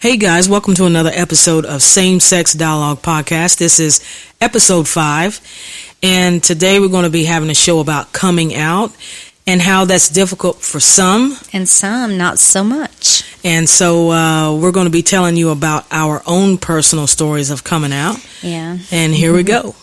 Hey guys, welcome to another episode of Same Sex Dialogue Podcast. This is episode 5, and today we're going to be having a show about coming out and how that's difficult for some. And some, not so much. And so we're going to be telling you about our own personal stories of coming out. Yeah. And here we go.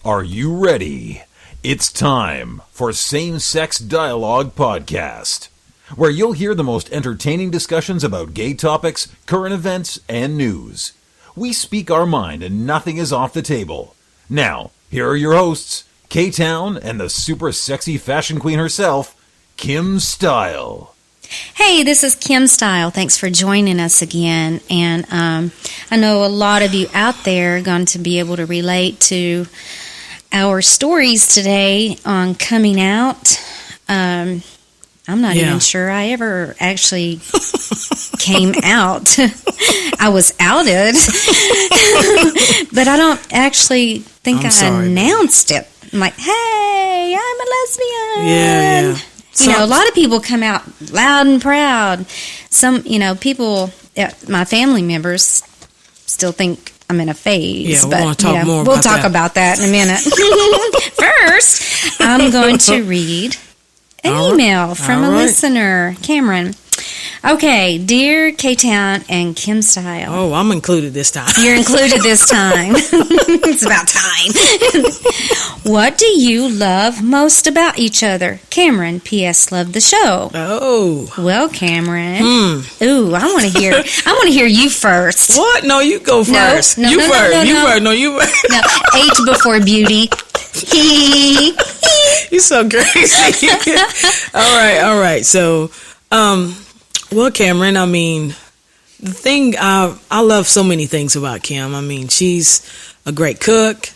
Are you ready? It's time for Same Sex Dialogue Podcast, where you'll hear the most entertaining discussions about gay topics, current events, and news. We speak our mind and nothing is off the table. Now, here are your hosts, K-Town and the super sexy fashion queen herself, Kim Style. Hey, this is Kim Style. Thanks for joining us again. And I know a lot of you out there are going to be able to relate to our stories today on coming out. I'm not even sure I ever actually came out. I was outed, but I don't actually think I announced it. I'm like, hey, I'm a lesbian. Yeah. You know, a lot of people come out loud and proud. Some, people, my family members still think I'm in a phase. Yeah, we want to talk more we'll about talk that. about that in a minute. First, I'm going to read an email from a listener, Cameron. Okay, dear K-Town and Kim Style. Oh, I'm included this time. You're included this time. It's about time. What do you love most about each other? Cameron, P.S. Love the show. Oh. Well, Cameron. Ooh, I want to hear you first. What? No, you go first. No, you no, first. no, you no. first. No, you first. No, age before beauty. You're so crazy. All right. So, well, Cameron, I mean, the thing, I love so many things about Kim. I mean, she's a great cook.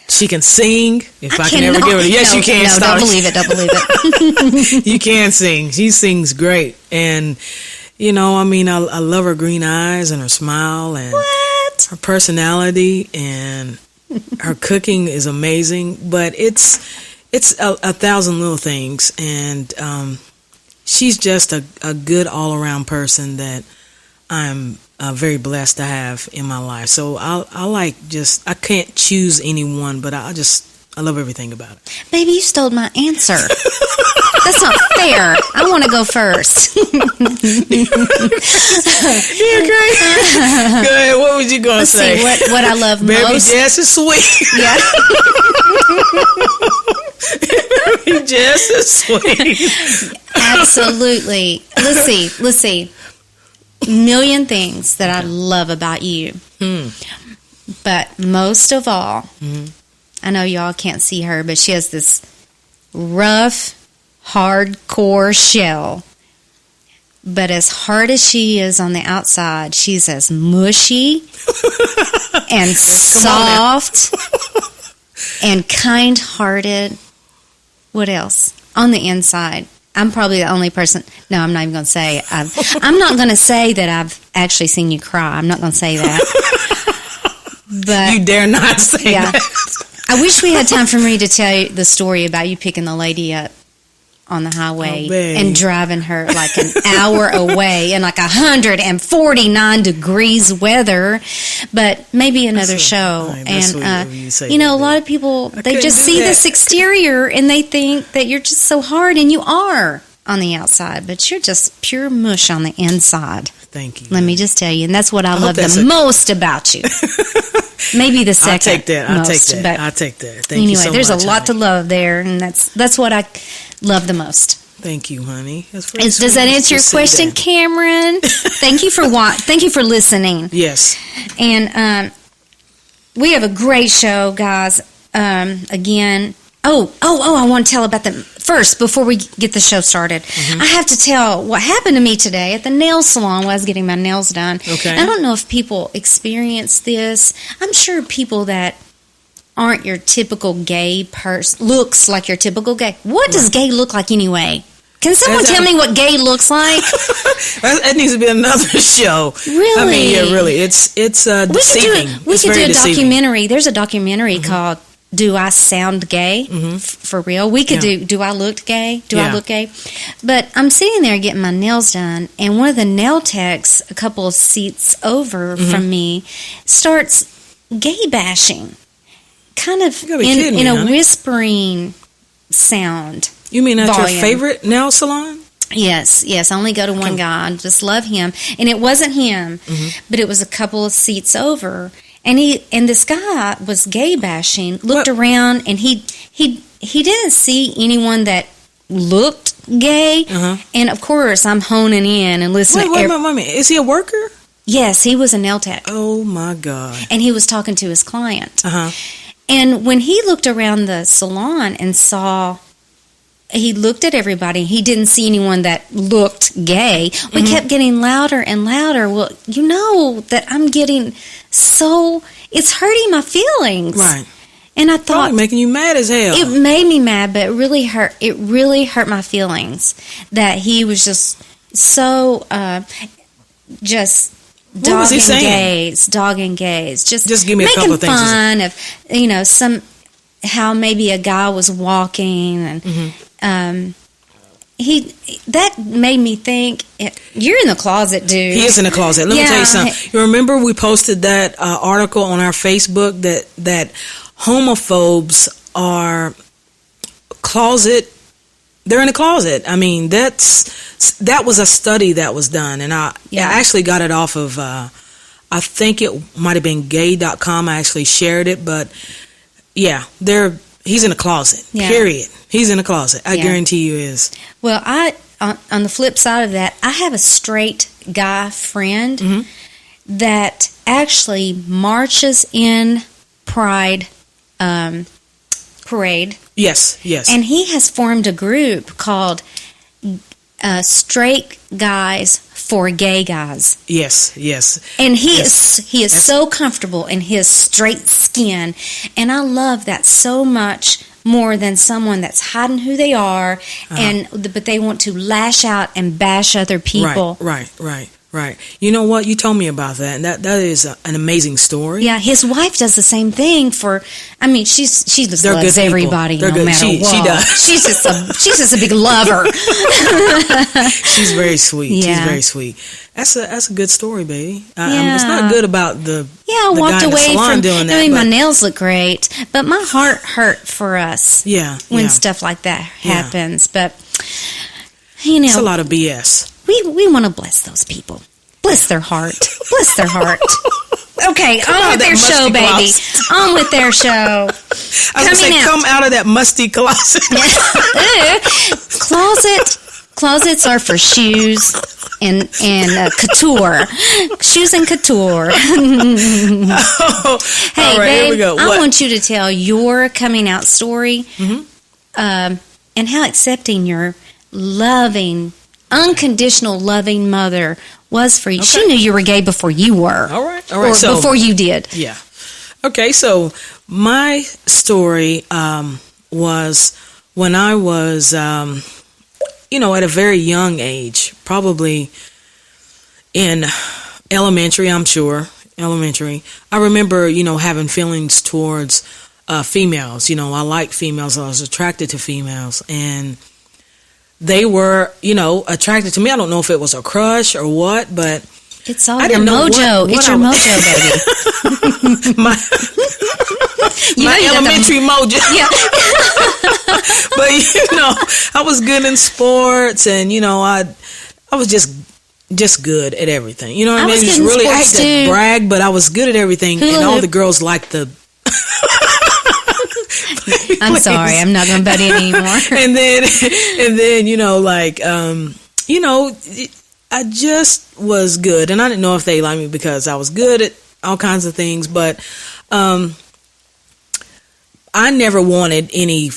She can sing. If I can ever give her, yes, you can. No, don't believe it. You can sing. She sings great. And, I love her green eyes and her smile and her personality, and her cooking is amazing. But it's a thousand little things, and she's just a good all-around person that I'm very blessed to have in my life. So I can't choose anyone, but I love everything about it. Baby, you stole my answer. That's not fair. I want to go first. You're great. Go ahead. What was you going to say? Let's see, what I love Baby most. Baby Jess is sweet. Yeah. Baby Jess is sweet. Absolutely. Let's see. Million things that I love about you. But most of all, I know y'all can't see her, but she has this rough, hardcore shell. But as hard as she is on the outside, she's as mushy and soft and kind-hearted. What else? On the inside. I'm probably the only person. No, I'm not even going to say. I'm not going to say that I've actually seen you cry. I'm not going to say that. But you dare not say that. I wish we had time for me to tell you the story about you picking the lady up on the highway and driving her like an hour away in like 149 degrees weather, but maybe another show. And a lot of people, they just see this exterior and they think that you're just so hard, and you are on the outside, but you're just pure mush on the inside. Thank you. Let me just tell you, and that's what I love the most about you. Maybe the second. I'll take that. Thank you so much. There's a lot to love there, and that's what I love the most. Thank you, honey. Does that answer your question, Cameron? Thank you for listening. Yes. And we have a great show, guys. Again. I want to tell about them first before we get the show started. I have to tell what happened to me today at the nail salon while I was getting my nails done. Okay. I don't know if people experience this. I'm sure people that aren't your typical gay person looks like your typical gay. What does gay look like anyway? Can someone tell me what gay looks like? That needs to be another show. Really? I mean, yeah, really. It's deceiving. We could do a documentary. There's a documentary called do I sound gay for real? We could do I look gay? Do I look gay? But I'm sitting there getting my nails done, and one of the nail techs, a couple of seats over from me, starts gay bashing, kind of in a whispering sound. You mean at your favorite nail salon? Yes. I only go to one guy. I just love him. And it wasn't him, but it was a couple of seats over. And this guy was gay bashing, looked around, and he didn't see anyone that looked gay. And of course, I'm honing in and listening. Wait, is he a worker? Yes, he was a nail tech. Oh my God. And he was talking to his client. And when he looked around the salon and he looked at everybody. He didn't see anyone that looked gay. We kept getting louder and louder. Well, you know that I'm getting it's hurting my feelings. Right. And I thought, probably making you mad as hell. It made me mad, but it really hurt my feelings that he was just so just dogging gays, just give me a couple of things. Making fun of how maybe a guy was walking and that made me think, you're in the closet, dude. He is in the closet. Let me tell you something. You remember we posted that article on our Facebook that homophobes are they're in the closet. I mean, that was a study that was done, and I actually got it off of I think it might have been gay.com. I actually shared it, but yeah, he's in the closet. Yeah. Period. He's in the closet. I guarantee you is. Well, on the flip side of that, I have a straight guy friend that actually marches in Pride parade. Yes. And he has formed a group called Straight Guys for Gay Guys. Yes. And he is so comfortable in his straight skin, and I love that so much more than someone that's hiding who they are, but they want to lash out and bash other people. Right. You know what? You told me about that, and that is an amazing story. Yeah, his wife does the same thing she just loves everybody no matter what. She does. She's just a big lover. She's very sweet. Yeah. She's very sweet. That's a good story, baby. It's not good about the I walked away from doing that. I mean, my nails look great, but my heart hurt for us. When stuff like that happens, but it's a lot of BS. We want to bless those people. Bless their heart. Bless their heart. Okay, on with their show, baby. On with their show. I was going to say, come out of that musty closet. Closets are for shoes and couture. Shoes and couture. Hey, right, babe, here we go. I want you to tell your coming out story and how accepting your loving, unconditional loving mother was for you. Okay. She knew you were gay before you were. All right. Or so, before you did. Yeah. Okay, so my story was when I was, at a very young age, probably in elementary, I'm sure, I remember, having feelings towards females. I like females. I was attracted to females, and they were, attracted to me. I don't know if it was a crush or what, but it's all your mojo. It's your mojo, baby. my elementary mojo. Yeah. But I was good in sports, and I was just good at everything. You know what I mean? Just really, I hate to brag, but I was good at everything, and all the girls liked the. I'm sorry, I'm not going to butt in anymore. and then, I just was good, and I didn't know if they liked me because I was good at all kinds of things, but I never wanted any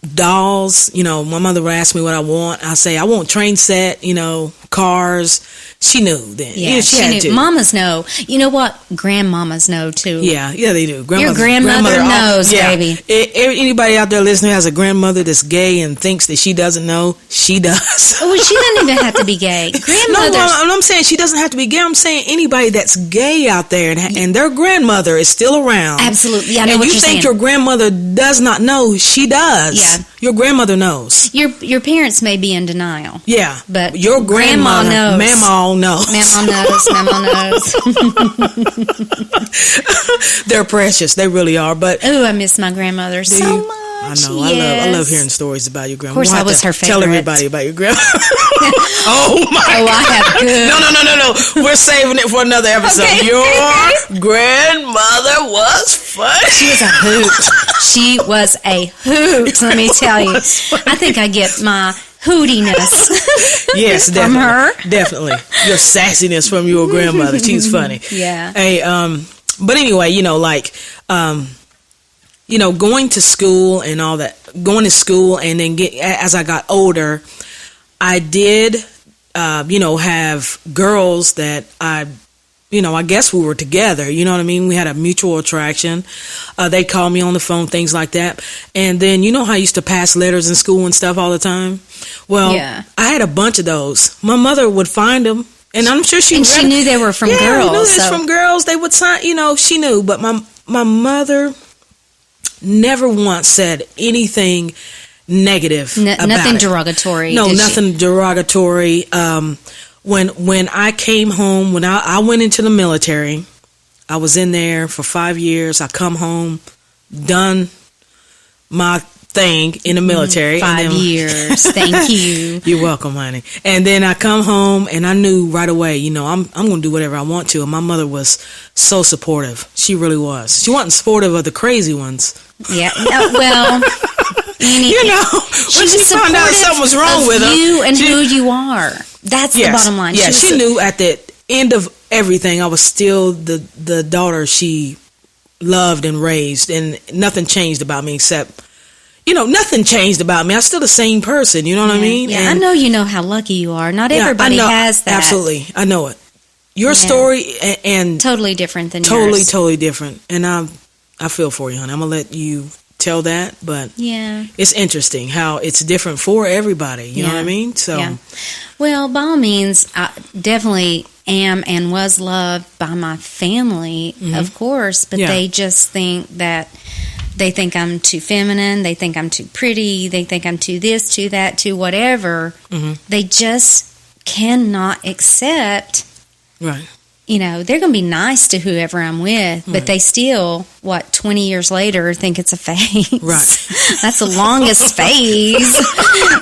dolls. You know, my mother would ask me what I want. I say, I want train set, you know, cars. She knew then. Yeah, she had knew. to. Mamas know. You know what? Grandmamas know too. Yeah, they do. Your grandmother knows, baby. Anybody out there listening who has a grandmother that's gay and thinks that she doesn't know, she does. Oh, she doesn't even have to be gay. Grandmothers. No, I'm saying she doesn't have to be gay. I'm saying anybody that's gay out there and their grandmother is still around. Absolutely, I know and what you you're think saying. your grandmother does not know, she does. Yeah. Your grandmother knows. Your parents may be in denial. Yeah, but your grandmother knows. Mama knows. Mama knows. They're precious. They really are. But ooh, I miss my grandmother so much. I know. Yes. I love hearing stories about your grandma. Of course, I was her favorite. Tell everybody about your grandma. Oh my! Oh, I have good. No. We're saving it for another episode. Okay. Your grandmother was funny. She was a hoot. She was a hoot. Let me tell you. I think I get my hootiness. Yes, definitely. From her. Definitely. Your sassiness from your grandmother. She's funny. Yeah. Hey, but anyway, you know, like, you know, going to school and all that, going to school and then as I got older, I did, you know, have girls that I guess we were together. You know what I mean? We had a mutual attraction. They'd call me on the phone, things like that. And then, you know how I used to pass letters in school and stuff all the time? Well, yeah. I had a bunch of those. My mother would find them. And I'm sure she knew they were from girls. Yeah, knew they were from girls. They would sign, you know, she knew. But my mother never once said anything negative about nothing it. Derogatory. No, nothing derogatory. When I came home, when I went into the military, I was in there for 5 years. I come home, done my thing in the military. 5 years. Thank you. You're welcome, honey. And then I come home and I knew right away, you know, I'm going to do whatever I want to. And my mother was so supportive. She really was. She wasn't supportive of the crazy ones. Yeah. Well, you know, when she found out something was wrong with her. You and who you are. That's the bottom line. Yeah, she knew at the end of everything, I was still the daughter she loved and raised, and nothing changed about me except, you know, nothing changed about me. I'm still the same person, you know what I mean? Yeah, and I know you know how lucky you are. Not everybody has that. Absolutely. I know it. Your story and totally different than yours. Totally different. And I feel for you, honey. I'm going to let you tell that, but it's interesting how it's different for everybody. You know what I mean? So, well, by all means, I definitely am and was loved by my family, of course, but they just think that they think I'm too feminine, they think I'm too pretty, they think I'm too this, too that, too whatever. They just cannot accept. Right. You know, they're going to be nice to whoever I'm with, but they still, 20 years later, think it's a phase. Right. That's the longest phase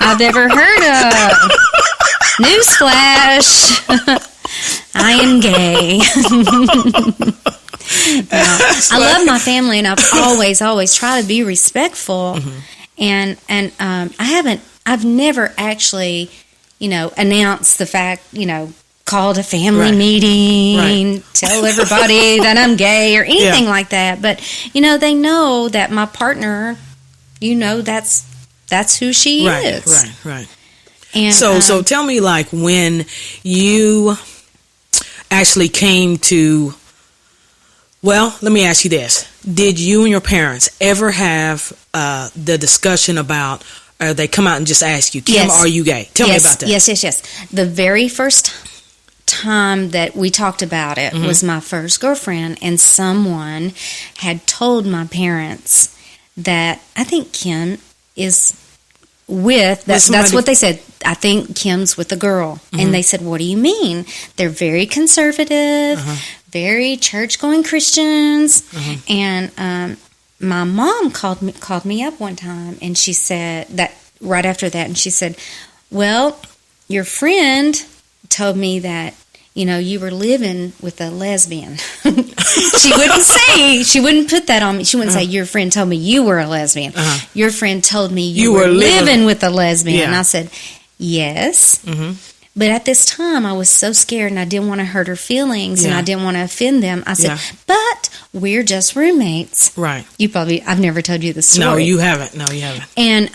I've ever heard of. Newsflash. I am gay. No, I love my family, and I've always tried to be respectful. And I've never actually, you know, announced the fact, you know, called a family meeting, tell everybody that I'm gay or anything like that. But, you know, they know that my partner, you know, that's who she is. Right. And so tell me, like, when you actually came to, well, let me ask you this. Did you and your parents ever have the discussion about, or they come out and just ask you, Kim, are you gay? Tell me about that. Yes. The very first time that we talked about it was my first girlfriend, and someone had told my parents that I think Kim is with, that's what they said, I think Kim's with a girl. And they said, what do you mean? They're very conservative, very church-going Christians. And my mom called me up one time, and she said that right after that, and she said, well, your friend told me that, you know, you were living with a lesbian. She wouldn't put that on me. She wouldn't say, your friend told me you were a lesbian. Your friend told me you were living with a lesbian. And I said, yes, But at this time, I was so scared, and I didn't want to hurt her feelings, and I didn't want to offend them. I said, but we're just roommates. Right. I've never told you the story. No, you haven't. And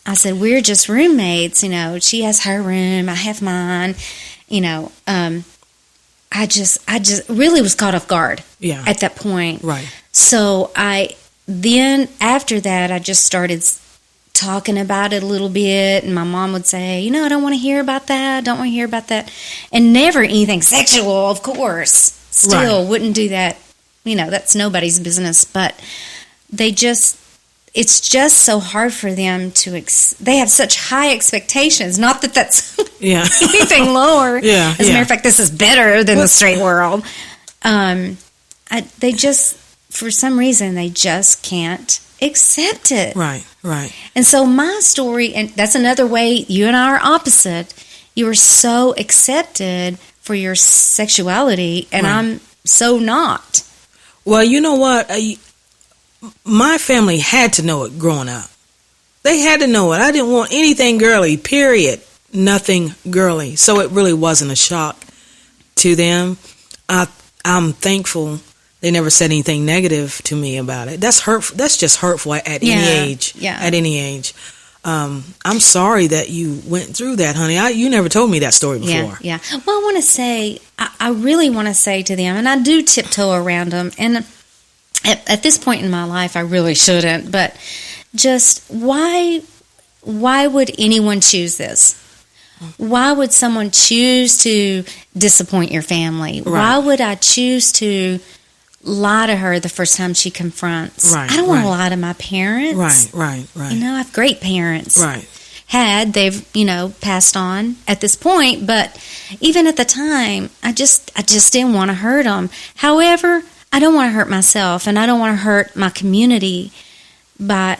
I said, we're just roommates. You know, she has her room, I have mine. You know, I just really was caught off guard at that point. Right. So then after that, I just started talking about it a little bit, and my mom would say, you know, I don't want to hear about that, and never anything sexual, of course. Still wouldn't do that. You know, that's nobody's business, but it's just so hard for them to they have such high expectations, not that that's anything lower. As a matter of fact, this is better than the straight world. They just, for some reason, they just can't accept it. Right. And so my story, and that's another way you and I are opposite. You are so accepted for your sexuality, and I'm so not. Well, you know what? My family had to know it growing up. They had to know it. I didn't want anything girly, period. Nothing girly. So it really wasn't a shock to them. I'm thankful they never said anything negative to me about it. That's hurtful. That's just hurtful at any age. Yeah. At any age. I'm sorry that you went through that, honey. You never told me that story before. Yeah. Well, I want to say, I really want to say to them, and I do tiptoe around them, and at this point in my life, I really shouldn't, but just why would anyone choose this? Why would someone choose to disappoint your family? Right. Why would I choose to lie to her the first time she confronts? Right, I don't want to lie to my parents. Right. You know, I have great parents. Right. They've, passed on at this point, but even at the time, I just didn't want to hurt them. However, I don't want to hurt myself, and I don't want to hurt my community by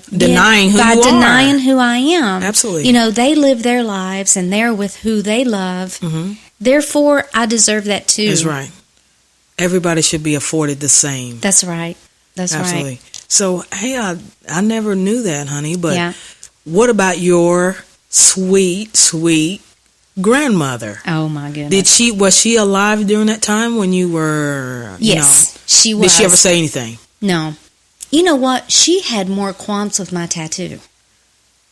denying who I am. Absolutely. You know, they live their lives, and they're with who they love. Mm-hmm. Therefore, I deserve that too. That's right. Everybody should be afforded the same. That's right. Absolutely. So, hey, I never knew that, honey, but what about your sweet, sweet grandmother? Oh, my goodness. Was she alive during that time when you were, Yes, she was. Did she ever say anything? No. You know what? She had more qualms with my tattoo.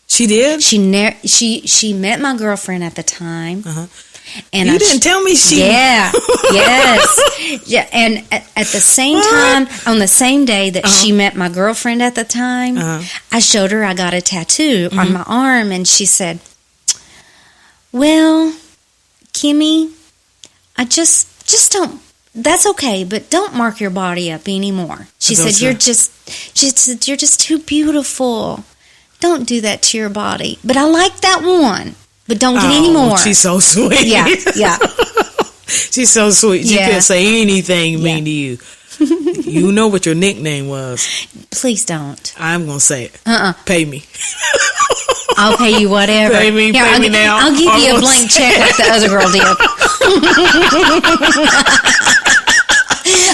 She did? She met my girlfriend at the time. Uh-huh. And you didn't tell me she... Yeah, yes. Yeah, and at the same time, on the same day that she met my girlfriend at the time, I showed her I got a tattoo on my arm, and she said, well, Kimmy, I just don't... That's okay, but don't mark your body up anymore. She said, you're just too beautiful. Don't do that to your body. But I like that one. But don't get any more. She's so sweet. Yeah. She's so sweet. She couldn't say anything mean to you. You know what your nickname was. Please don't. I'm going to say it. Pay me. I'll pay you whatever. Pay me now. I'll give you a blank check like the other girl did.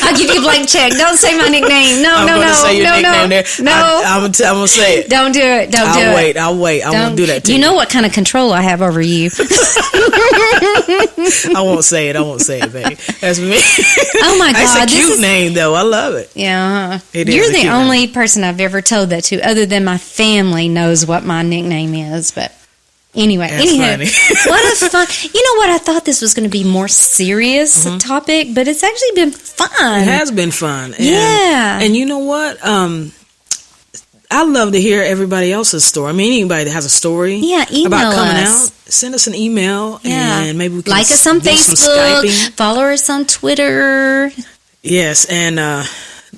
I'll give you a blank check. Don't say my nickname. No. I'm going to say your nickname there. No. I'm going to say it. Don't do it. I'll wait. I won't do that to you. You know what kind of control I have over you. I won't say it, baby. That's me. Oh, my God. That's a cute name, though. I love it. Yeah. You're the only person I've ever told that to, other than my family knows what my nickname is, but... Anyway, funny. What a fun... You know what? I thought this was going to be more serious topic, but it's actually been fun. It has been fun. Yeah. And you know what? I love to hear everybody else's story. I mean, anybody that has a story about coming out, send us an email, and maybe we can like us on Facebook, follow us on Twitter. Yes, and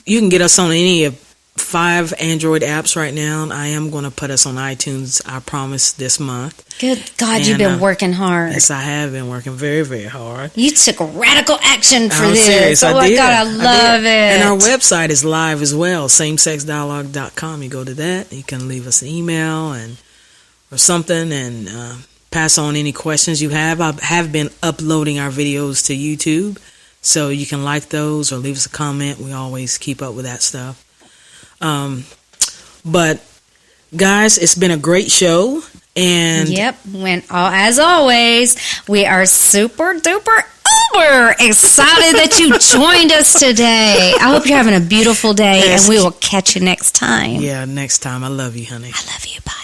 you can get us on any of 5 Android apps right now, and I am going to put us on iTunes, I promise, this month. Good God, you've been working hard. Yes, I have been working very, very hard. You took radical action for this. Serious. Oh, my God, I love it. And our website is live as well, samesexdialogue.com. You go to that, you can leave us an email or something, and pass on any questions you have. I have been uploading our videos to YouTube, so you can like those or leave us a comment. We always keep up with that stuff. But guys, it's been a great show, And as always, we are super duper uber excited that you joined us today. I hope you're having a beautiful day, and we will catch you next time. Yeah, next time. I love you, honey. I love you. Bye.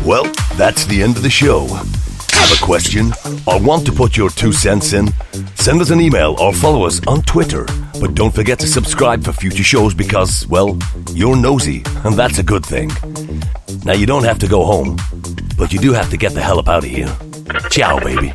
Well, that's the end of the show. Have a question or want to put your 2 cents in? Send us an email or follow us on Twitter. But don't forget to subscribe for future shows because, well, you're nosy, and that's a good thing. Now, you don't have to go home, but you do have to get the hell up out of here. Ciao, baby.